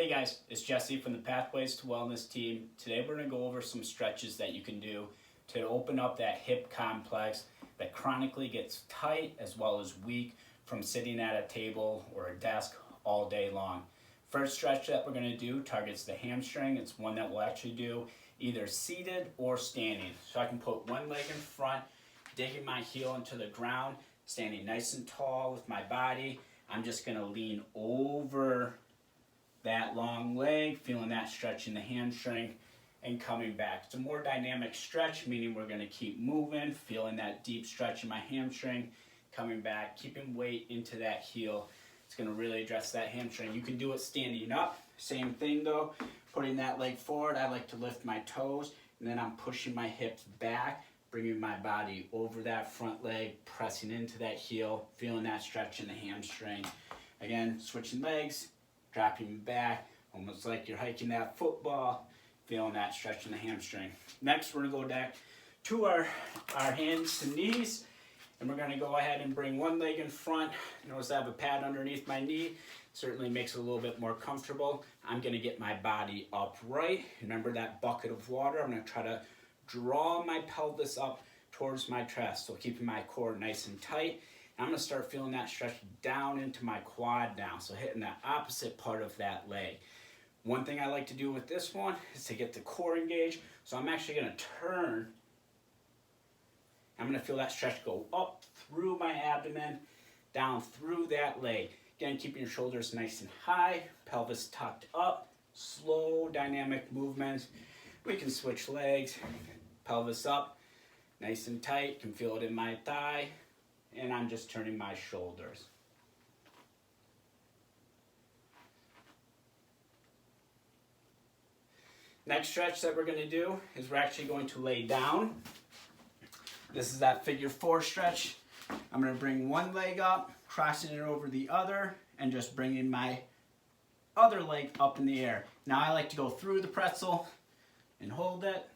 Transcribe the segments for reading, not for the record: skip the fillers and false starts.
Hey guys, it's Jesse from the Pathways to Wellness team. Today we're going to go over some stretches that you can do to open up that hip complex that chronically gets tight as well as weak from sitting at a table or a desk all day long. First stretch that we're going to do targets the hamstring. It's one that we'll actually do either seated or standing. So I can put one leg in front, digging my heel into the ground, standing nice and tall with my body. I'm just going to lean over that long leg, feeling that stretch in the hamstring and coming back. It's a more dynamic stretch, meaning we're going to keep moving, feeling that deep stretch in my hamstring, coming back, keeping weight into that heel. It's going to really address that hamstring. You can do it standing up. Same thing though, putting that leg forward. I like to lift my toes and then I'm pushing my hips back, bringing my body over that front leg, pressing into that heel, feeling that stretch in the hamstring. Again, switching legs, dropping back, almost like you're hiking that football, feeling that stretch in the hamstring. Next, we're gonna go back to our hands to knees, and we're gonna go ahead and bring one leg in front. Notice I have a pad underneath my knee. Certainly makes it a little bit more comfortable. I'm gonna get my body upright. Remember that bucket of water? I'm gonna try to draw my pelvis up towards my chest, so keeping my core nice and tight. I'm going to start feeling that stretch down into my quad now, so hitting that opposite part of that leg. One thing I like to do with this one is to get the core engaged, so I'm actually going to turn. I'm going to feel that stretch go up through my abdomen, down through that leg. Again, keeping your shoulders nice and high, pelvis tucked up, slow dynamic movements. We can switch legs, pelvis up, nice and tight, can feel it in my thigh. And I'm just turning my shoulders. Next stretch that we're going to do is we're actually going to lay down. This is that figure 4 stretch. I'm going to bring one leg up, crossing it over the other, and just bringing my other leg up in the air. Now I like to go through the pretzel and hold it.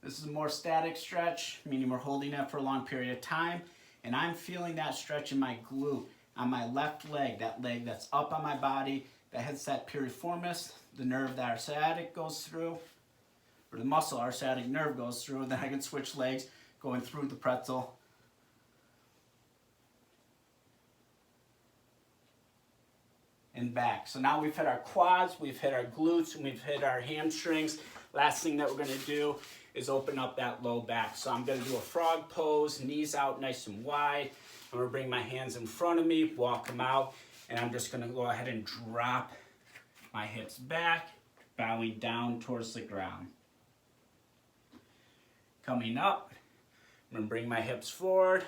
This is a more static stretch, meaning we're holding it for a long period of time. And I'm feeling that stretch in my glute on my left leg, that leg that's up on my body, that hits that piriformis, the nerve that our sciatic goes through, or the muscle our sciatic nerve goes through. And then I can switch legs, going through the pretzel. And back. So now we've hit our quads, we've hit our glutes, and we've hit our hamstrings. Last thing that we're going to do is open up that low back. So I'm going to do a frog pose, knees out nice and wide. I'm going to bring my hands in front of me, walk them out, and I'm just going to go ahead and drop my hips back, bowing down towards the ground. Coming up, I'm going to bring my hips forward,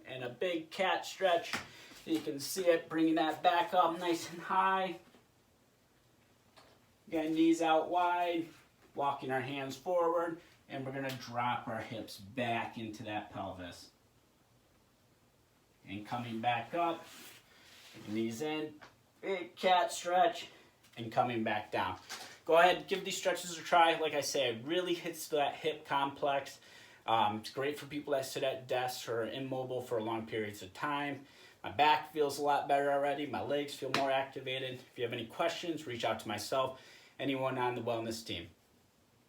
and a big cat stretch. You can see it, bringing that back up nice and high. Again, knees out wide, walking our hands forward, and we're going to drop our hips back into that pelvis. And coming back up, knees in, big cat stretch, and coming back down. Go ahead, give these stretches a try. Like I say, it really hits that hip complex. It's great for people that sit at desks or are immobile for long periods of time. My back feels a lot better already. My legs feel more activated. If you have any questions, reach out to myself, anyone on the wellness team.